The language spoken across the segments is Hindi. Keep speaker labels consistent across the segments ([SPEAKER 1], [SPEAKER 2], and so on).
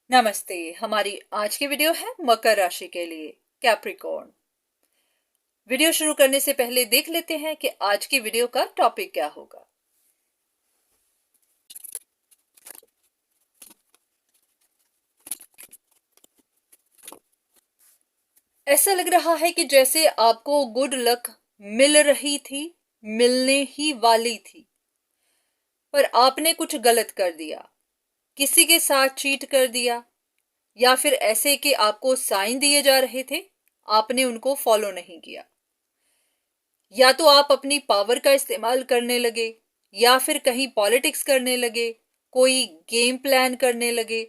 [SPEAKER 1] नमस्ते। हमारी आज की वीडियो है मकर राशि के लिए, कैप्रिकॉर्न। वीडियो शुरू करने से पहले देख लेते हैं कि आज की वीडियो का टॉपिक क्या होगा। ऐसा लग रहा है कि जैसे आपको गुड लक मिल रही थी, मिलने ही वाली थी, पर आपने कुछ गलत कर दिया, किसी के साथ चीट कर दिया, या फिर ऐसे कि आपको साइन दिए जा रहे थे, आपने उनको फॉलो नहीं किया, या तो आप अपनी पावर का इस्तेमाल करने लगे, या फिर कहीं पॉलिटिक्स करने लगे, कोई गेम प्लान करने लगे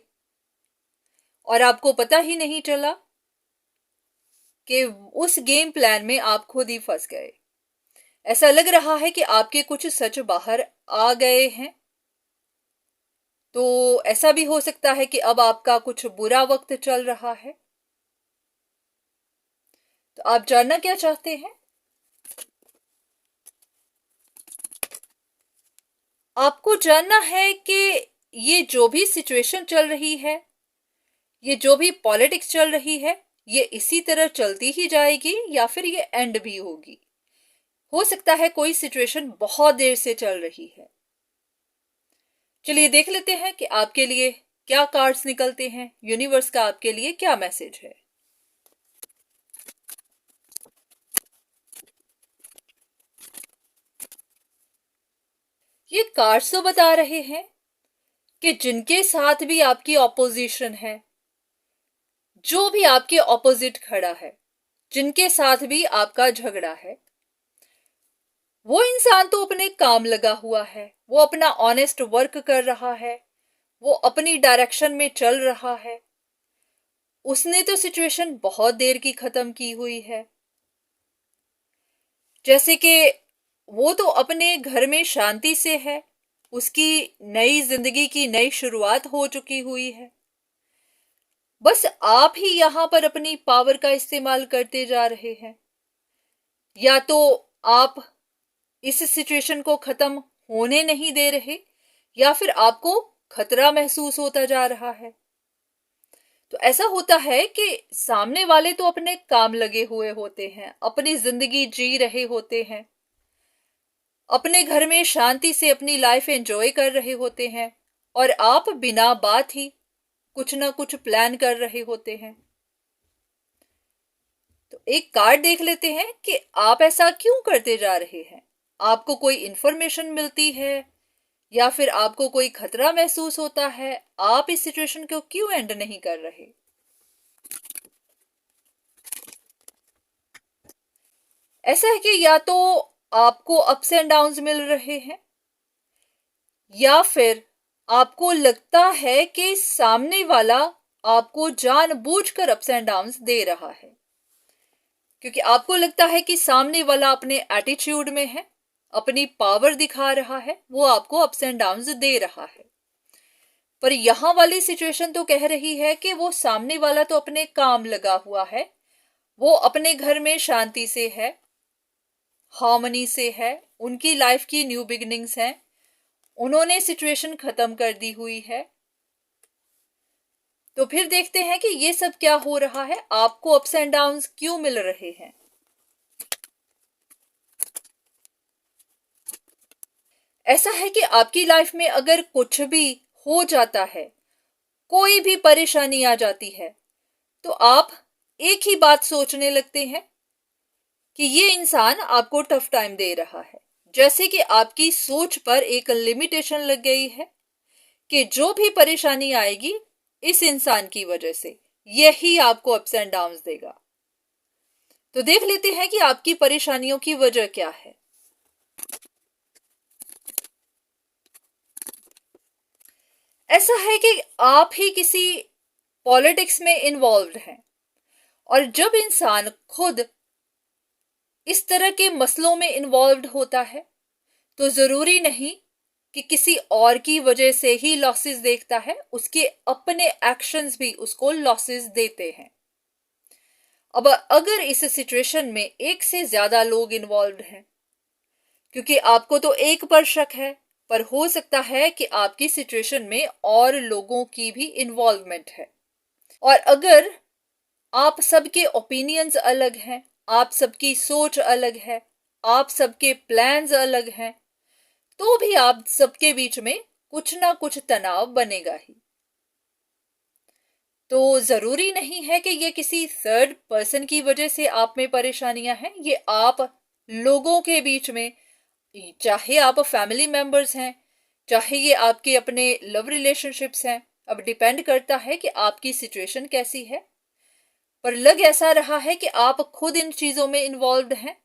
[SPEAKER 1] और आपको पता ही नहीं चला कि उस गेम प्लान में आप खुद ही फंस गए। ऐसा लग रहा है कि आपके कुछ सच बाहर आ गए हैं। तो ऐसा भी हो सकता है कि अब आपका कुछ बुरा वक्त चल रहा है। तो आप जानना क्या चाहते हैं? आपको जानना है कि ये जो भी सिचुएशन चल रही है, ये जो भी पॉलिटिक्स चल रही है, ये इसी तरह चलती ही जाएगी या फिर ये एंड भी होगी। हो सकता है कोई सिचुएशन बहुत देर से चल रही है। चलिए देख लेते हैं कि आपके लिए क्या कार्ड्स निकलते हैं, यूनिवर्स का आपके लिए क्या मैसेज है। ये कार्ड्स तो बता रहे हैं कि जिनके साथ भी आपकी ऑपोजिशन है, जो भी आपके ऑपोजिट खड़ा है, जिनके साथ भी आपका झगड़ा है, वो इंसान तो अपने काम लगा हुआ है, वो अपना ऑनेस्ट वर्क कर रहा है, वो अपनी डायरेक्शन में चल रहा है। उसने तो सिचुएशन बहुत देर की खत्म की हुई है। जैसे कि वो तो अपने घर में शांति से है, उसकी नई जिंदगी की नई शुरुआत हो चुकी हुई है। बस आप ही यहां पर अपनी पावर का इस्तेमाल करते जा रहे हैं। या तो आप इस सिचुएशन को खत्म होने नहीं दे रहे, या फिर आपको खतरा महसूस होता जा रहा है। तो ऐसा होता है कि सामने वाले तो अपने काम लगे हुए होते हैं, अपनी जिंदगी जी रहे होते हैं, अपने घर में शांति से अपनी लाइफ एंजॉय कर रहे होते हैं, और आप बिना बात ही कुछ ना कुछ प्लान कर रहे होते हैं। तो एक कार्ड देख लेते हैं कि आप ऐसा क्यों करते जा रहे हैं। आपको कोई इंफॉर्मेशन मिलती है, या फिर आपको कोई खतरा महसूस होता है, आप इस सिचुएशन को क्यों एंड नहीं कर रहे। ऐसा है कि या तो आपको अप्स एंड डाउन्स मिल रहे हैं, या फिर आपको लगता है कि सामने वाला आपको जानबूझकर अप्स एंड डाउन्स दे रहा है, क्योंकि आपको लगता है कि सामने वाला अपने एटीट्यूड में है, अपनी पावर दिखा रहा है, वो आपको अप्स एंड डाउन्स दे रहा है। पर यहां वाली सिचुएशन तो कह रही है कि वो सामने वाला तो अपने काम लगा हुआ है, वो अपने घर में शांति से है, हार्मनी से है, उनकी लाइफ की न्यू बिगिनिंग्स हैं, उन्होंने सिचुएशन खत्म कर दी हुई है। तो फिर देखते हैं कि ये सब क्या हो रहा है, आपको अप्स एंड डाउन्स क्यों मिल रहे हैं। ऐसा है कि आपकी लाइफ में अगर कुछ भी हो जाता है, कोई भी परेशानी आ जाती है, तो आप एक ही बात सोचने लगते हैं कि ये इंसान आपको टफ टाइम दे रहा है। जैसे कि आपकी सोच पर एक लिमिटेशन लग गई है कि जो भी परेशानी आएगी इस इंसान की वजह से, यही आपको अप्स एंड डाउन्स देगा। तो देख लेते हैं कि आपकी परेशानियों की वजह क्या है। ऐसा है कि आप ही किसी पॉलिटिक्स में इन्वॉल्व हैं, और जब इंसान खुद इस तरह के मसलों में इन्वॉल्व होता है, तो जरूरी नहीं कि किसी और की वजह से ही लॉसेस देखता है, उसके अपने एक्शंस भी उसको लॉसेस देते हैं। अब अगर इस सिचुएशन में एक से ज्यादा लोग इन्वॉल्व हैं, क्योंकि आपको तो एक पर शक है, पर हो सकता है कि आपकी सिचुएशन में और लोगों की भी इन्वॉल्वमेंट है। और अगर आप सबके ओपिनियंस अलग हैं, आप सबकी सोच अलग है, आप सबके प्लान्स अलग हैं, तो भी आप सबके बीच में कुछ ना कुछ तनाव बनेगा ही। तो जरूरी नहीं है कि ये किसी थर्ड पर्सन की वजह से आप में परेशानियां हैं, ये आप लोगों के बीच में, चाहे आप फैमिली मेंबर्स हैं, चाहे ये आपके अपने लव रिलेशनशिप्स हैं, अब डिपेंड करता है कि आपकी सिचुएशन कैसी है। पर लग ऐसा रहा है कि आप खुद इन चीजों में इन्वॉल्व्ड हैं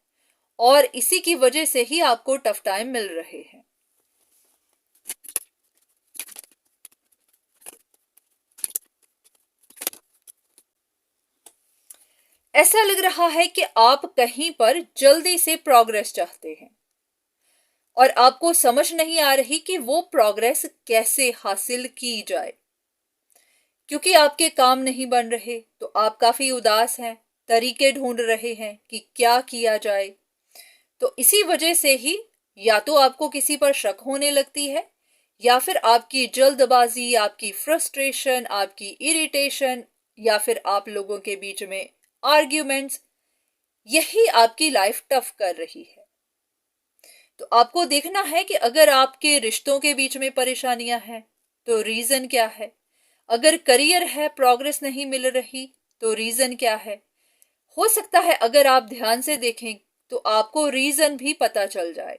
[SPEAKER 1] और इसी की वजह से ही आपको टफ टाइम मिल रहे हैं। ऐसा लग रहा है कि आप कहीं पर जल्दी से प्रोग्रेस चाहते हैं और आपको समझ नहीं आ रही कि वो प्रोग्रेस कैसे हासिल की जाए। क्योंकि आपके काम नहीं बन रहे तो आप काफी उदास हैं, तरीके ढूंढ रहे हैं कि क्या किया जाए। तो इसी वजह से ही या तो आपको किसी पर शक होने लगती है, या फिर आपकी जल्दबाजी, आपकी फ्रस्ट्रेशन, आपकी इरिटेशन, या फिर आप लोगों के बीच में आर्ग्यूमेंट्स, यही आपकी लाइफ टफ कर रही है। तो आपको देखना है कि अगर आपके रिश्तों के बीच में परेशानियां हैं तो रीजन क्या है, अगर करियर है, प्रोग्रेस नहीं मिल रही तो रीजन क्या है। हो सकता है अगर आप ध्यान से देखें तो आपको रीजन भी पता चल जाए।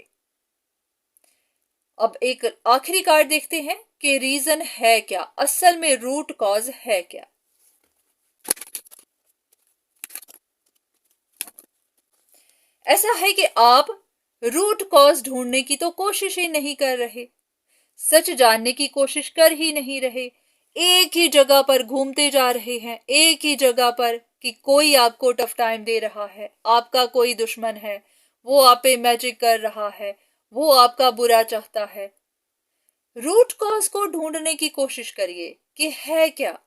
[SPEAKER 1] अब एक आखिरी कार्ड देखते हैं कि रीजन है क्या, असल में रूट कॉज है क्या। ऐसा है कि आप रूट कॉज ढूंढने की तो कोशिश ही नहीं कर रहे, सच जानने की कोशिश कर ही नहीं रहे, एक ही जगह पर घूमते जा रहे हैं, एक ही जगह पर कि कोई आपको टफ टाइम दे रहा है, आपका कोई दुश्मन है, वो आप पे मैजिक कर रहा है, वो आपका बुरा चाहता है। रूट कॉज को ढूंढने की कोशिश करिए कि है क्या।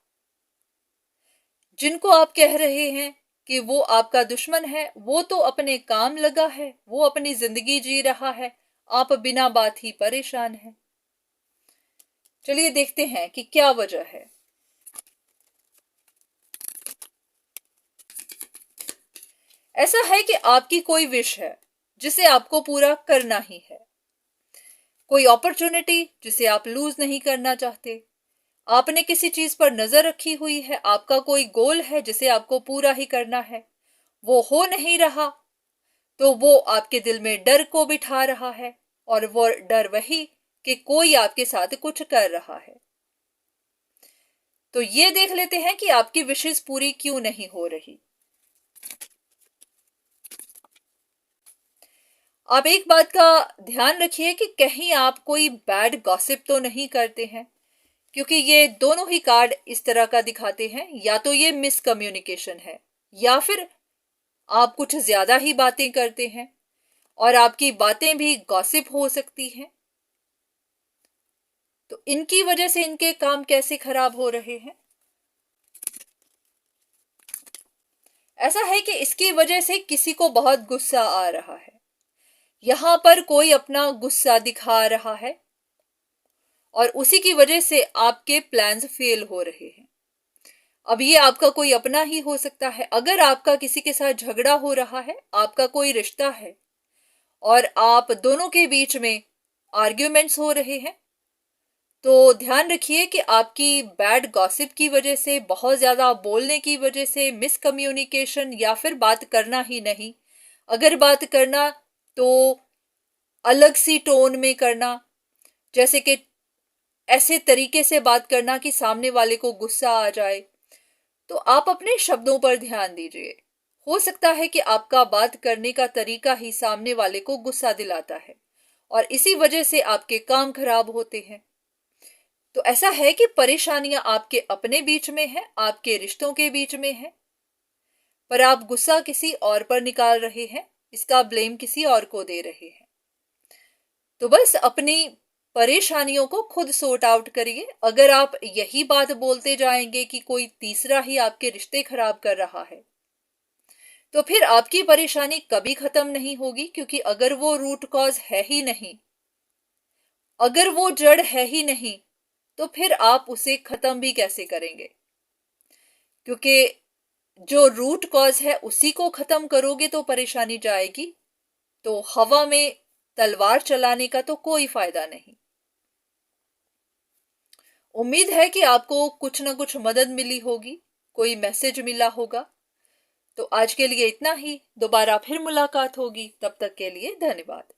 [SPEAKER 1] जिनको आप कह रहे हैं कि वो आपका दुश्मन है, वो तो अपने काम लगा है, वो अपनी जिंदगी जी रहा है, आप बिना बात ही परेशान हैं। चलिए देखते हैं कि क्या वजह है। ऐसा है कि आपकी कोई विश है जिसे आपको पूरा करना ही है, कोई अपॉर्चुनिटी जिसे आप लूज नहीं करना चाहते, आपने किसी चीज पर नजर रखी हुई है, आपका कोई गोल है जिसे आपको पूरा ही करना है, वो हो नहीं रहा तो वो आपके दिल में डर को बिठा रहा है, और वो डर वही कि कोई आपके साथ कुछ कर रहा है। तो ये देख लेते हैं कि आपकी विशेष पूरी क्यों नहीं हो रही। आप एक बात का ध्यान रखिए कि कहीं आप कोई बैड गॉसिप तो नहीं करते हैं, क्योंकि ये दोनों ही कार्ड इस तरह का दिखाते हैं, या तो ये मिसकम्युनिकेशन है या फिर आप कुछ ज्यादा ही बातें करते हैं और आपकी बातें भी गॉसिप हो सकती हैं। तो इनकी वजह से इनके काम कैसे खराब हो रहे हैं। ऐसा है कि इसकी वजह से किसी को बहुत गुस्सा आ रहा है, यहां पर कोई अपना गुस्सा दिखा रहा है और उसी की वजह से आपके प्लान्स फेल हो रहे हैं। अब ये आपका कोई अपना ही हो सकता है, अगर आपका किसी के साथ झगड़ा हो रहा है, आपका कोई रिश्ता है और आप दोनों के बीच में आर्ग्यूमेंट्स हो रहे हैं, तो ध्यान रखिए कि आपकी बैड गॉसिप की वजह से, बहुत ज्यादा बोलने की वजह से, मिसकम्युनिकेशन, या फिर बात करना ही नहीं, अगर बात करना तो अलग सी टोन में करना, जैसे कि ऐसे तरीके से बात करना कि सामने वाले को गुस्सा आ जाए। तो आप अपने शब्दों पर ध्यान दीजिए, हो सकता है कि आपका बात करने का तरीका ही सामने वाले को गुस्सा दिलाता है और इसी वजह से आपके काम खराब होते हैं। तो ऐसा है कि परेशानियां आपके अपने बीच में है, आपके रिश्तों के बीच में है, पर आप गुस्सा किसी और पर निकाल रहे हैं, इसका ब्लेम किसी और को दे रहे हैं। तो बस अपनी परेशानियों को खुद सॉर्ट आउट करिए। अगर आप यही बात बोलते जाएंगे कि कोई तीसरा ही आपके रिश्ते खराब कर रहा है, तो फिर आपकी परेशानी कभी खत्म नहीं होगी, क्योंकि अगर वो रूट कॉज है ही नहीं अगर वो जड़ है ही नहीं तो फिर आप उसे खत्म भी कैसे करेंगे? क्योंकि जो रूट कॉज है उसी को खत्म करोगे तो परेशानी जाएगी। तो हवा में तलवार चलाने का तो कोई फायदा नहीं। उम्मीद है कि आपको कुछ ना कुछ मदद मिली होगी, कोई मैसेज मिला होगा। तो आज के लिए इतना ही, दोबारा फिर मुलाकात होगी, तब तक के लिए धन्यवाद।